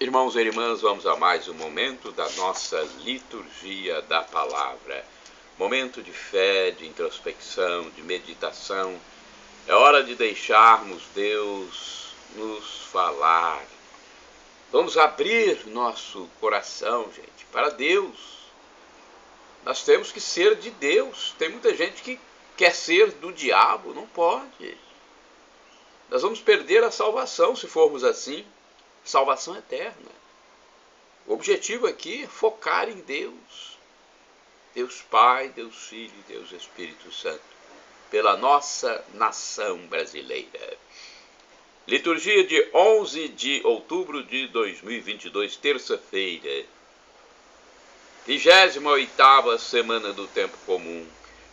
Irmãos e irmãs, vamos a mais um momento da nossa liturgia da palavra. Momento de fé, de introspecção, de meditação. É hora de deixarmos Deus nos falar. Vamos abrir nosso coração, gente, para Deus. Nós temos que ser de Deus. Tem muita gente que quer ser do diabo, não pode. Nós vamos perder a salvação se formos assim. Salvação eterna. O objetivo aqui é focar em Deus. Deus Pai, Deus Filho e Deus Espírito Santo. Pela nossa nação brasileira. Liturgia de 11 de outubro de 2022, terça-feira. 28ª semana do tempo comum.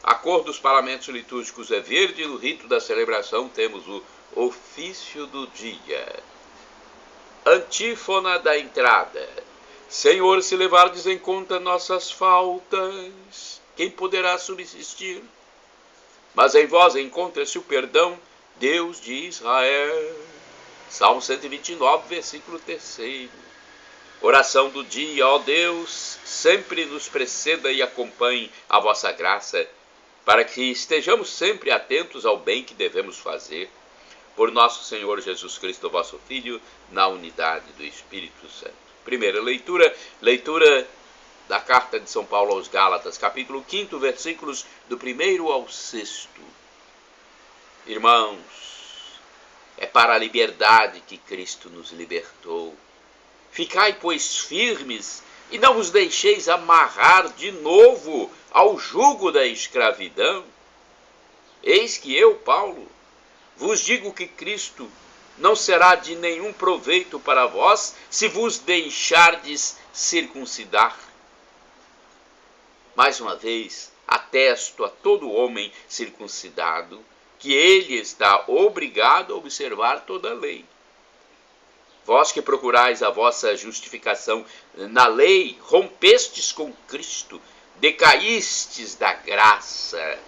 A cor dos paramentos litúrgicos é verde. No rito da celebração temos o ofício do dia. Antífona da entrada. Senhor, se levardes em conta nossas faltas, quem poderá subsistir? Mas em vós encontra-se o perdão, Deus de Israel. Salmo 129, versículo 3. Oração do dia, ó Deus, sempre nos preceda e acompanhe a vossa graça, para que estejamos sempre atentos ao bem que devemos fazer. Por nosso Senhor Jesus Cristo, vosso Filho, na unidade do Espírito Santo. Primeira leitura da carta de São Paulo aos Gálatas, capítulo 5, versículos do 1º ao 6º. Irmãos, é para a liberdade que Cristo nos libertou. Ficai, pois, firmes e não vos deixeis amarrar de novo ao jugo da escravidão. Eis que eu, Paulo, vos digo que Cristo não será de nenhum proveito para vós se vos deixardes circuncidar. Mais uma vez, atesto a todo homem circuncidado que ele está obrigado a observar toda a lei. Vós que procurais a vossa justificação na lei, rompestes com Cristo, decaístes da graça.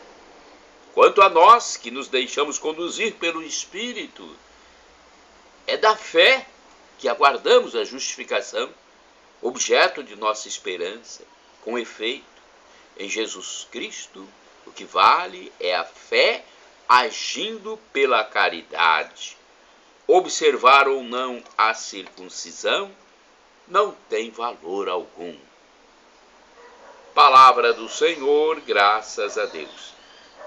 Quanto a nós, que nos deixamos conduzir pelo Espírito, é da fé que aguardamos a justificação, objeto de nossa esperança. Com efeito, em Jesus Cristo, o que vale é a fé agindo pela caridade. Observar ou não a circuncisão não tem valor algum. Palavra do Senhor, graças a Deus.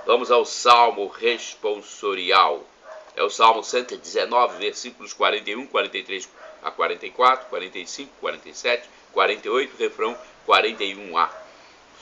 Vamos ao Salmo responsorial. É o Salmo 119, versículos 41, 43 a 44, 45, 47, 48, refrão 41a.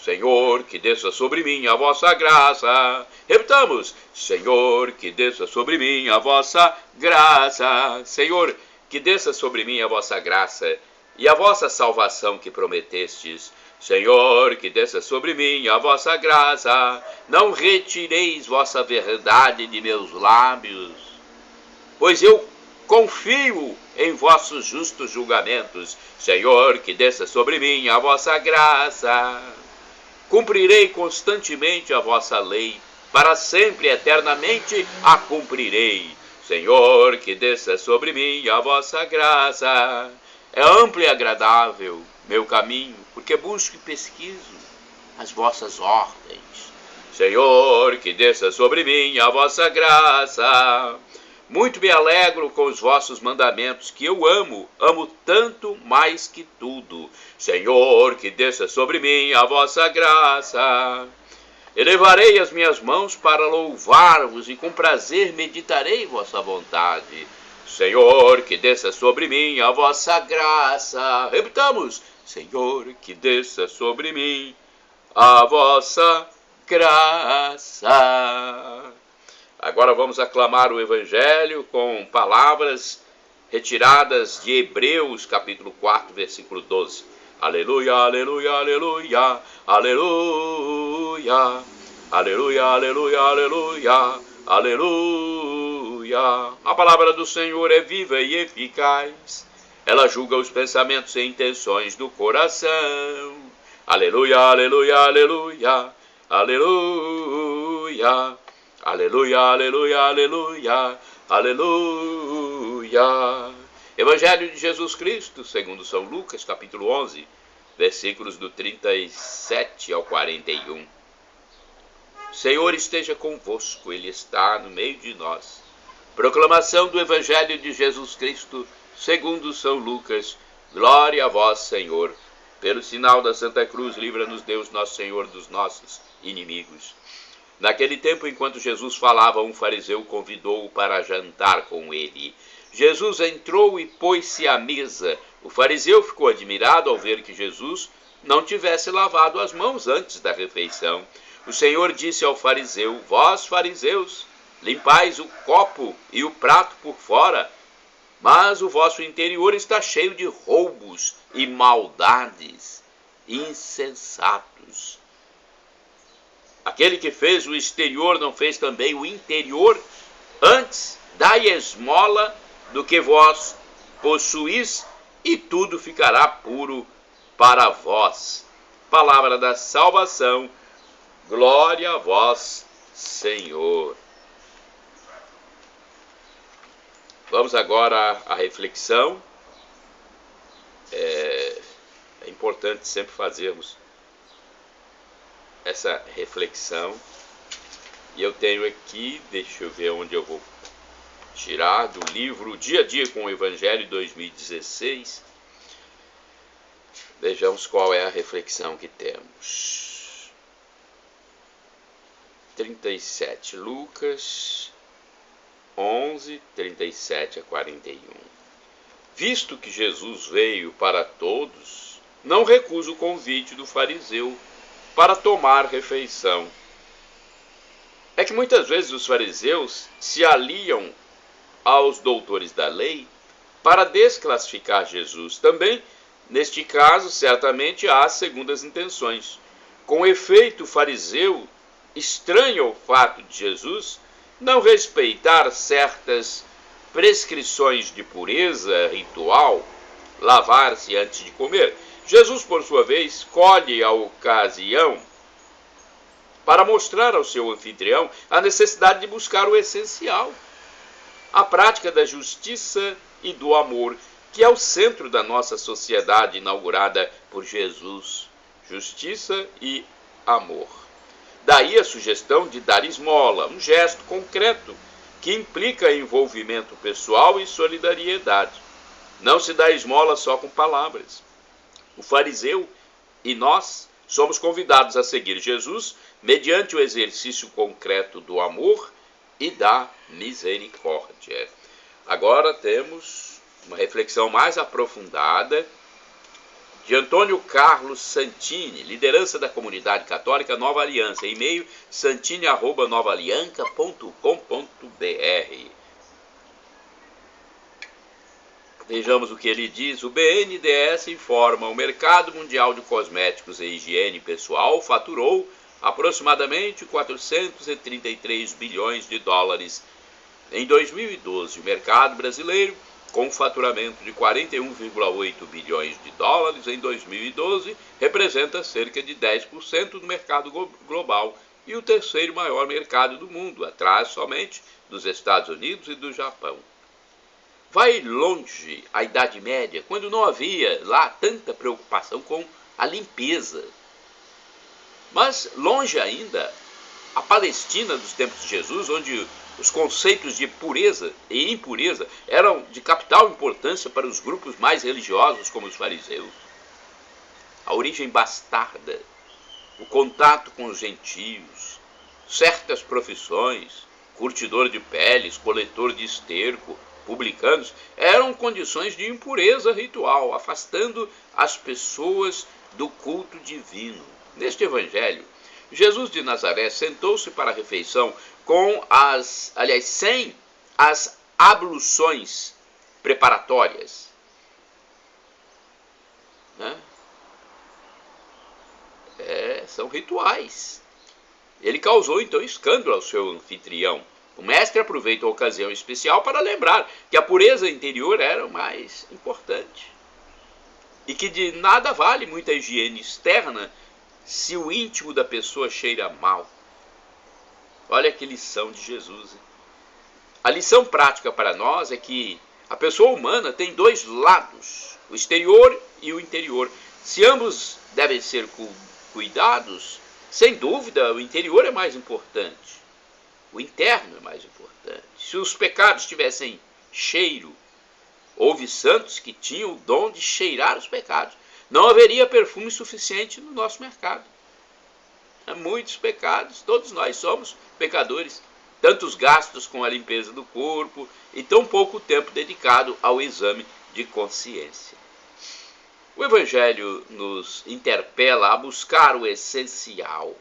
Senhor, que desça sobre mim a vossa graça. Repitamos. Senhor, que desça sobre mim a vossa graça. Senhor, que desça sobre mim a vossa graça e a vossa salvação que prometestes. Senhor, que desça sobre mim a vossa graça, não retireis vossa verdade de meus lábios, pois eu confio em vossos justos julgamentos. Senhor, que desça sobre mim a vossa graça. Cumprirei constantemente a vossa lei, para sempre, eternamente a cumprirei. Senhor, que desça sobre mim a vossa graça. É amplo e agradável meu caminho, porque busco e pesquiso as vossas ordens. Senhor, que desça sobre mim a vossa graça. Muito me alegro com os vossos mandamentos, que eu amo tanto mais que tudo. Senhor, que desça sobre mim a vossa graça. Elevarei as minhas mãos para louvar-vos e com prazer meditarei vossa vontade. Senhor, que desça sobre mim a vossa graça. Repitamos. Senhor, que desça sobre mim a vossa graça. Agora vamos aclamar o Evangelho com palavras retiradas de Hebreus, capítulo 4, versículo 12. Aleluia, aleluia, aleluia, aleluia, aleluia, aleluia, aleluia, aleluia. A palavra do Senhor é viva e eficaz. Ela julga os pensamentos e intenções do coração. Aleluia, aleluia, aleluia, aleluia, aleluia, aleluia, aleluia, aleluia. Evangelho de Jesus Cristo, segundo São Lucas, capítulo 11, versículos do 37 ao 41. O Senhor esteja convosco, Ele está no meio de nós. Proclamação do Evangelho de Jesus Cristo, segundo São Lucas. Glória a vós, Senhor. Pelo sinal da Santa Cruz, livra-nos Deus, nosso Senhor, dos nossos inimigos. Naquele tempo, enquanto Jesus falava, um fariseu convidou-o para jantar com ele. Jesus entrou e pôs-se à mesa. O fariseu ficou admirado ao ver que Jesus não tivesse lavado as mãos antes da refeição. O Senhor disse ao fariseu: vós, fariseus, limpais o copo e o prato por fora, mas o vosso interior está cheio de roubos e maldades. Insensatos! Aquele que fez o exterior não fez também o interior? Antes, dai esmola do que vós possuís, e tudo ficará puro para vós. Palavra da salvação. Glória a vós, Senhor. Vamos agora à reflexão. É importante sempre fazermos essa reflexão. E eu tenho aqui, deixa eu ver onde eu vou tirar, do livro Dia a Dia com o Evangelho 2016. Vejamos qual é a reflexão que temos. 37, Lucas 11, 37 a 41. Visto que Jesus veio para todos, não recusa o convite do fariseu para tomar refeição. É que muitas vezes os fariseus se aliam aos doutores da lei para desclassificar Jesus. Também, neste caso, certamente há segundas intenções. Com efeito, o fariseu estranha o fato de Jesus não respeitar certas prescrições de pureza ritual, lavar-se antes de comer. Jesus, por sua vez, escolhe a ocasião para mostrar ao seu anfitrião a necessidade de buscar o essencial, a prática da justiça e do amor, que é o centro da nossa sociedade inaugurada por Jesus. Justiça e amor. Daí a sugestão de dar esmola, um gesto concreto que implica envolvimento pessoal e solidariedade. Não se dá esmola só com palavras. O fariseu e nós somos convidados a seguir Jesus mediante o exercício concreto do amor e da misericórdia. Agora temos uma reflexão mais aprofundada de Antônio Carlos Santini, liderança da comunidade católica Nova Aliança, e-mail santini@novaalianca.com.br. Vejamos o que ele diz. O BNDES informa: o mercado mundial de cosméticos e higiene pessoal faturou aproximadamente 433 bilhões de dólares em 2012. O mercado brasileiro, com um faturamento de 41,8 bilhões de dólares em 2012, representa cerca de 10% do mercado global e o terceiro maior mercado do mundo, atrás somente dos Estados Unidos e do Japão. Vai longe a Idade Média, quando não havia lá tanta preocupação com a limpeza. Mas longe ainda a Palestina dos tempos de Jesus, onde os conceitos de pureza e impureza eram de capital importância para os grupos mais religiosos, como os fariseus. A origem bastarda, o contato com os gentios, certas profissões, curtidor de peles, coletor de esterco, publicanos, eram condições de impureza ritual, afastando as pessoas do culto divino. Neste evangelho, Jesus de Nazaré sentou-se para a refeição sem as abluções preparatórias. Né? São rituais. Ele causou então escândalo ao seu anfitrião. O mestre aproveita a ocasião especial para lembrar que a pureza interior era o mais importante. E que de nada vale muita higiene externa se o íntimo da pessoa cheira mal. Olha que lição de Jesus. Hein? A lição prática para nós é que A pessoa humana tem dois lados, o exterior e o interior. Se ambos devem ser cuidados, sem dúvida o interior é mais importante. O interno é mais importante. Se os pecados tivessem cheiro, houve santos que tinham o dom de cheirar os pecados. Não haveria perfume suficiente no nosso mercado. Há muitos pecados, todos nós somos pecadores. Tantos gastos com a limpeza do corpo e tão pouco tempo dedicado ao exame de consciência. O Evangelho nos interpela a buscar o essencial.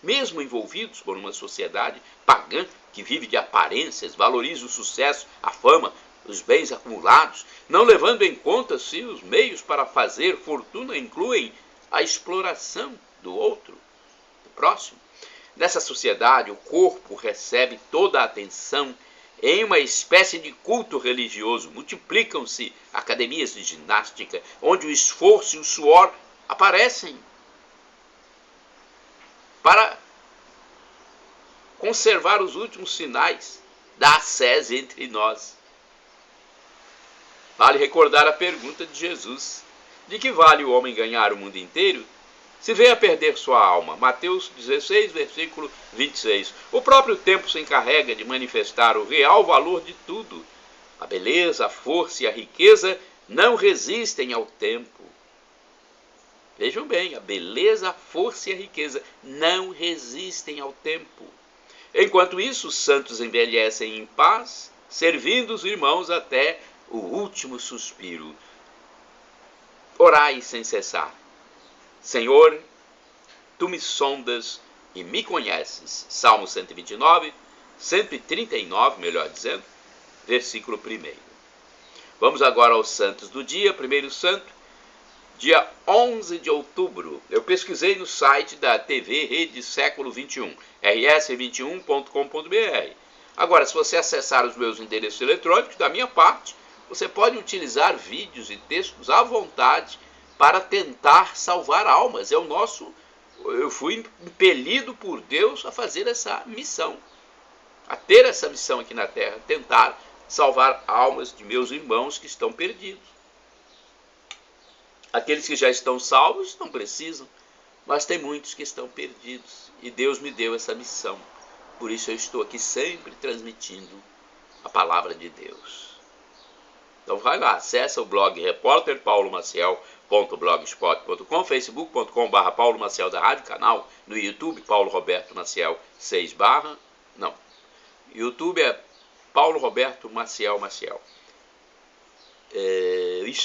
Mesmo envolvidos por uma sociedade pagã que vive de aparências, valoriza o sucesso, a fama, os bens acumulados, não levando em conta se os meios para fazer fortuna incluem a exploração do outro, do próximo. Nessa sociedade, o corpo recebe toda a atenção em uma espécie de culto religioso. Multiplicam-se academias de ginástica, onde o esforço e o suor aparecem para conservar os últimos sinais da ascese entre nós. Vale recordar a pergunta de Jesus: de que vale o homem ganhar o mundo inteiro se vem a perder sua alma? Mateus 16, versículo 26. O próprio tempo se encarrega de manifestar o real valor de tudo. A beleza, a força e a riqueza não resistem ao tempo. Vejam bem, a beleza, a força e a riqueza não resistem ao tempo. Enquanto isso, os santos envelhecem em paz, servindo os irmãos até o último suspiro. Orai sem cessar. Senhor, tu me sondas e me conheces. Salmo 129, 139, melhor dizendo, versículo 1. Vamos agora aos santos do dia. Primeiro santo, dia 11 de outubro. Eu pesquisei no site da TV Rede Século 21, rs21.com.br. Agora, se você acessar os meus endereços eletrônicos, da minha parte, você pode utilizar vídeos e textos à vontade para tentar salvar almas. Eu fui impelido por Deus a fazer essa missão, a ter essa missão aqui na Terra, tentar salvar almas de meus irmãos que estão perdidos. Aqueles que já estão salvos não precisam, mas tem muitos que estão perdidos e Deus me deu essa missão. Por isso eu estou aqui sempre transmitindo a palavra de Deus. Então vai lá, acessa o blog repórterpaulomaciel.blogspot.com, facebook.com/, Paulo Maciel da Rádio, canal no YouTube, Paulo Roberto Maciel 6 barra, não, YouTube é Paulo Roberto Maciel.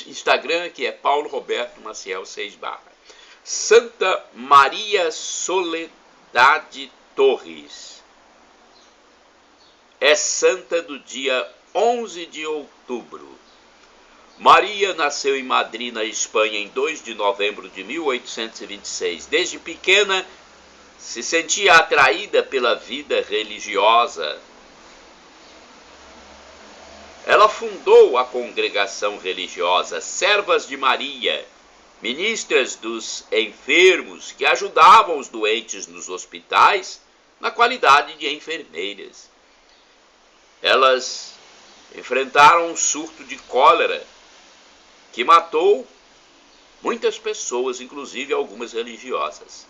Instagram, que é Paulo Roberto Maciel 6 barra. Santa Maria Soledade Torres é santa do dia 11 de outubro. Maria nasceu em Madrid, na Espanha, em 2 de novembro de 1826. Desde pequena, se sentia atraída pela vida religiosa. Ela fundou a congregação religiosa Servas de Maria, ministras dos enfermos que ajudavam os doentes nos hospitais na qualidade de enfermeiras. Elas enfrentaram um surto de cólera que matou muitas pessoas, inclusive algumas religiosas.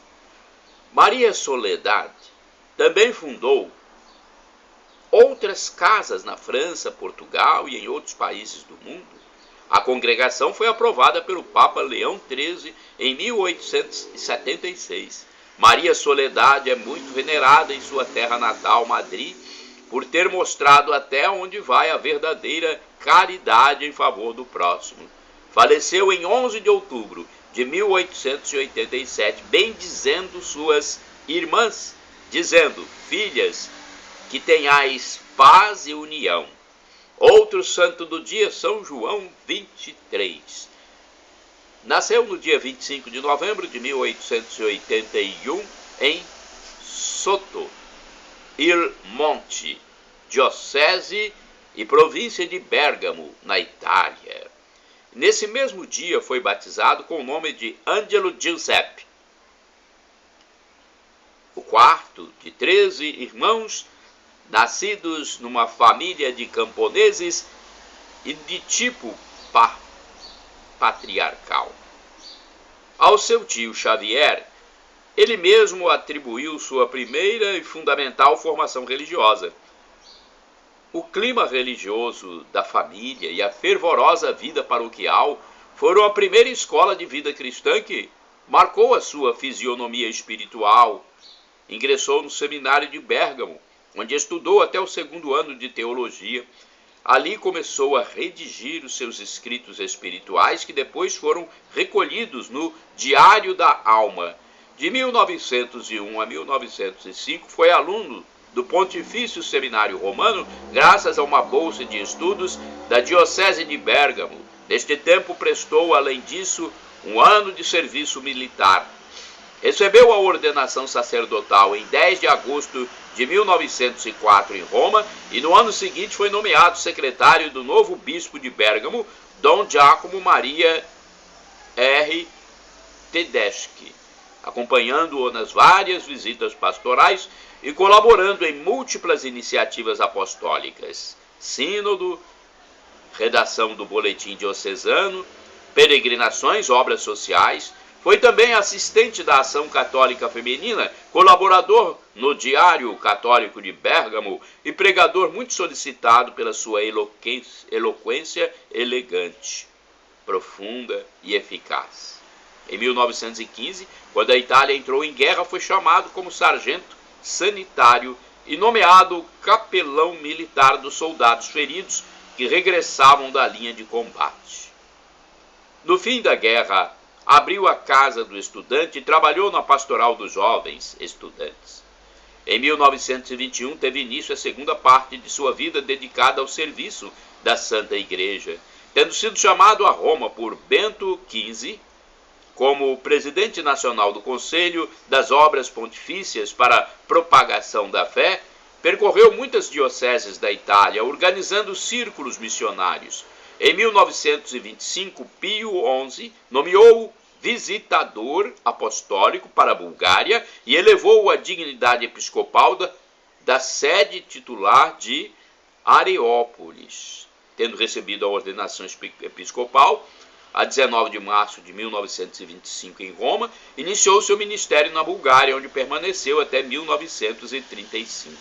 Maria Soledade também fundou outras casas na França, Portugal e em outros países do mundo. A congregação foi aprovada pelo Papa Leão XIII em 1876. Maria Soledade é muito venerada em sua terra natal, Madrid, por ter mostrado até onde vai a verdadeira caridade em favor do próximo. Faleceu em 11 de outubro de 1887, bendizendo suas irmãs, dizendo: filhas, que tenhais paz e união. Outro santo do dia, São João 23. Nasceu no dia 25 de novembro de 1881 em Soto, Il Monte, diocese e província de Bérgamo, na Itália. Nesse mesmo dia foi batizado com o nome de Ângelo Giuseppe, o quarto de 13 irmãos, nascidos numa família de camponeses e de tipo patriarcal. Ao seu tio Xavier, ele mesmo atribuiu sua primeira e fundamental formação religiosa. O clima religioso da família e a fervorosa vida paroquial foram a primeira escola de vida cristã que marcou a sua fisionomia espiritual. Ingressou no seminário de Bérgamo, onde estudou até o 2º ano de teologia. Ali começou a redigir os seus escritos espirituais, que depois foram recolhidos no Diário da Alma. De 1901 a 1905 foi aluno do Pontifício Seminário Romano, graças a uma bolsa de estudos da Diocese de Bérgamo. Neste tempo prestou, além disso, um ano de serviço militar. Recebeu a ordenação sacerdotal em 10 de agosto de 1904 em Roma e no ano seguinte foi nomeado secretário do novo bispo de Bérgamo, Dom Giacomo Maria R. Tedeschi, acompanhando-o nas várias visitas pastorais e colaborando em múltiplas iniciativas apostólicas, sínodo, redação do boletim diocesano, peregrinações, obras sociais. Foi também assistente da Ação Católica Feminina, colaborador no Diário Católico de Bérgamo e pregador muito solicitado pela sua eloquência elegante, profunda e eficaz. Em 1915, quando a Itália entrou em guerra, foi chamado como sargento sanitário e nomeado capelão militar dos soldados feridos que regressavam da linha de combate. No fim da guerra, abriu a Casa do Estudante e trabalhou na Pastoral dos Jovens Estudantes. Em 1921, teve início a segunda parte de sua vida dedicada ao serviço da Santa Igreja, tendo sido chamado a Roma por Bento XV como presidente nacional do Conselho das Obras Pontifícias para a Propagação da Fé. Percorreu muitas dioceses da Itália, organizando círculos missionários. Em 1925, Pio XI nomeou visitador apostólico para a Bulgária e elevou-o à dignidade episcopal da sede titular de Areópolis. Tendo recebido a ordenação episcopal, a 19 de março de 1925 em Roma, iniciou seu ministério na Bulgária, onde permaneceu até 1935.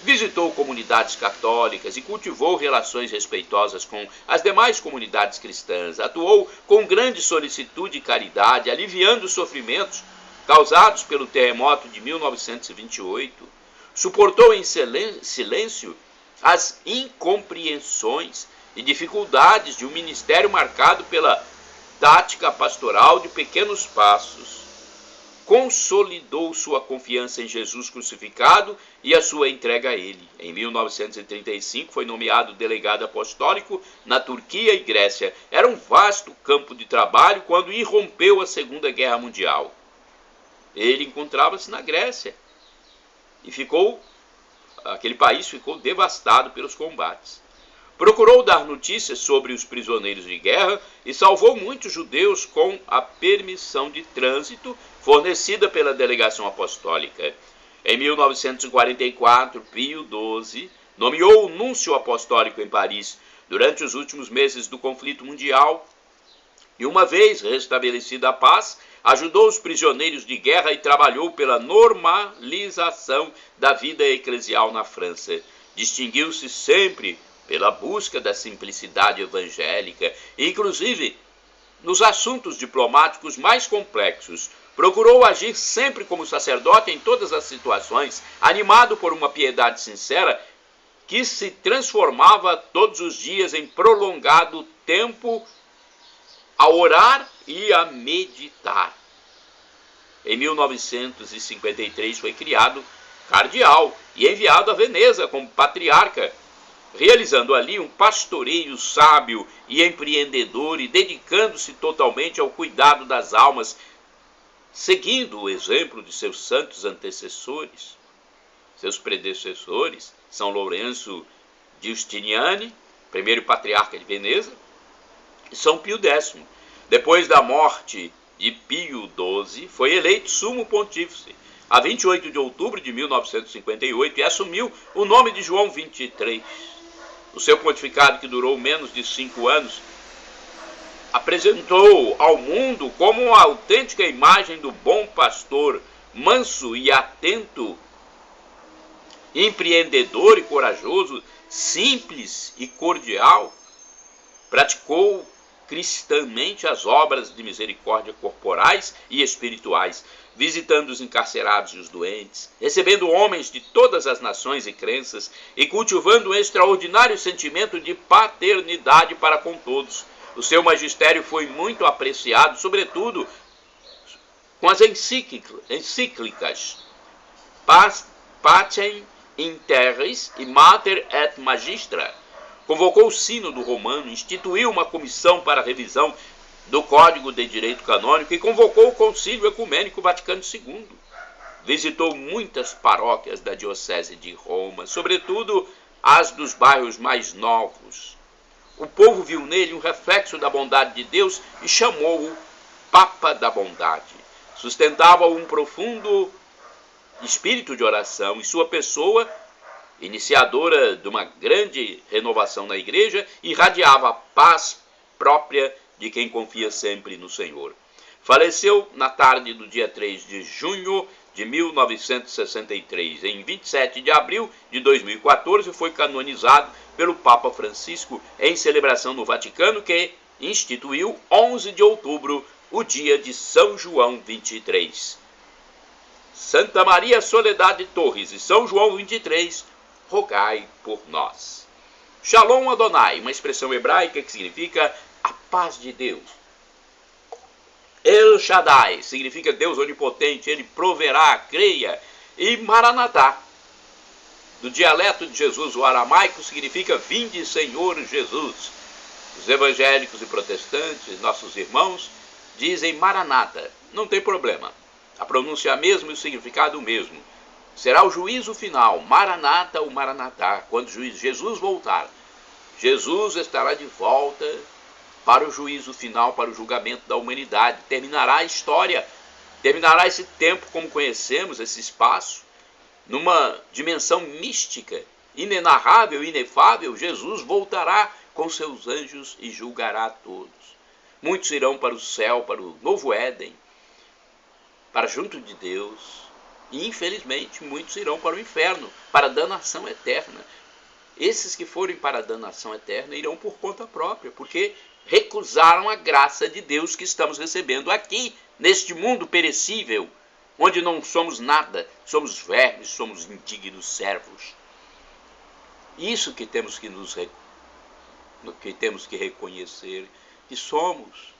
Visitou comunidades católicas e cultivou relações respeitosas com as demais comunidades cristãs. Atuou com grande solicitude e caridade, aliviando os sofrimentos causados pelo terremoto de 1928. Suportou em silêncio as incompreensões e dificuldades de um ministério marcado pela tática pastoral de pequenos passos. Consolidou sua confiança em Jesus crucificado e a sua entrega a ele. Em 1935 foi nomeado delegado apostólico na Turquia e Grécia. Era um vasto campo de trabalho quando irrompeu a Segunda Guerra Mundial. Ele encontrava-se na Grécia e aquele país ficou devastado pelos combates. Procurou dar notícias sobre os prisioneiros de guerra e salvou muitos judeus com a permissão de trânsito fornecida pela delegação apostólica. Em 1944, Pio XII nomeou o núncio apostólico em Paris durante os últimos meses do conflito mundial e, uma vez restabelecida a paz, ajudou os prisioneiros de guerra e trabalhou pela normalização da vida eclesial na França. Distinguiu-se sempre pela busca da simplicidade evangélica, inclusive nos assuntos diplomáticos mais complexos. Procurou agir sempre como sacerdote em todas as situações, animado por uma piedade sincera que se transformava todos os dias em prolongado tempo a orar e a meditar. Em 1953 foi criado cardeal e enviado a Veneza como patriarca, realizando ali um pastoreio sábio e empreendedor e dedicando-se totalmente ao cuidado das almas, seguindo o exemplo de seus santos antecessores. Seus predecessores, São Lourenço Giustiniani, primeiro patriarca de Veneza, e São Pio X. Depois da morte de Pio XII, foi eleito sumo pontífice a 28 de outubro de 1958 e assumiu o nome de João XXIII. O seu pontificado, que durou menos de 5 anos, apresentou ao mundo como uma autêntica imagem do bom pastor, manso e atento, empreendedor e corajoso, simples e cordial. Praticou cristãmente as obras de misericórdia corporais e espirituais, visitando os encarcerados e os doentes, recebendo homens de todas as nações e crenças e cultivando um extraordinário sentimento de paternidade para com todos. O seu magistério foi muito apreciado, sobretudo com as encíclicas Pacem in Terris e Mater et Magistra. Convocou o Sínodo Romano, instituiu uma comissão para a revisão do Código de Direito Canônico e convocou o Concílio Ecumênico Vaticano II. Visitou muitas paróquias da Diocese de Roma, sobretudo as dos bairros mais novos. O povo viu nele um reflexo da bondade de Deus e chamou-o Papa da Bondade. Sustentava um profundo espírito de oração e sua pessoa, iniciadora de uma grande renovação na igreja, irradiava a paz própria de quem confia sempre no Senhor. Faleceu na tarde do dia 3 de junho de 1963. Em 27 de abril de 2014 foi canonizado pelo Papa Francisco em celebração no Vaticano, que instituiu 11 de outubro, o dia de São João 23. Santa Maria Soledade Torres e São João 23, rogai por nós. Shalom Adonai, uma expressão hebraica que significa a paz de Deus. El Shaddai significa Deus onipotente, ele proverá, creia. E Maranatá, do dialeto de Jesus, o aramaico, significa vinde Senhor Jesus. Os evangélicos e protestantes, nossos irmãos, dizem Maranata. Não tem problema. A pronúncia é a mesma e o significado o mesmo. Será o juízo final, Maranata ou Maranatá, quando Jesus voltar. Jesus estará de volta para o juízo final, para o julgamento da humanidade. Terminará a história, terminará esse tempo como conhecemos, esse espaço, numa dimensão mística, inenarrável, inefável. Jesus voltará com seus anjos e julgará a todos. Muitos irão para o céu, para o novo Éden, para junto de Deus. E, infelizmente, muitos irão para o inferno, para a danação eterna. Esses que forem para a danação eterna irão por conta própria, porque recusaram a graça de Deus que estamos recebendo aqui, neste mundo perecível, onde não somos nada, somos vermes, somos indignos servos. Isso que temos que reconhecer, que somos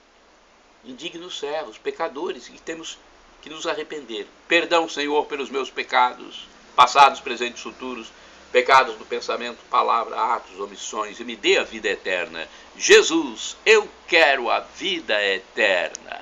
indignos servos, pecadores, e temos que nos arrepender. Perdão, Senhor, pelos meus pecados, passados, presentes, futuros, pecados do pensamento, palavra, atos, omissões, e me dê a vida eterna. Jesus, eu quero a vida eterna.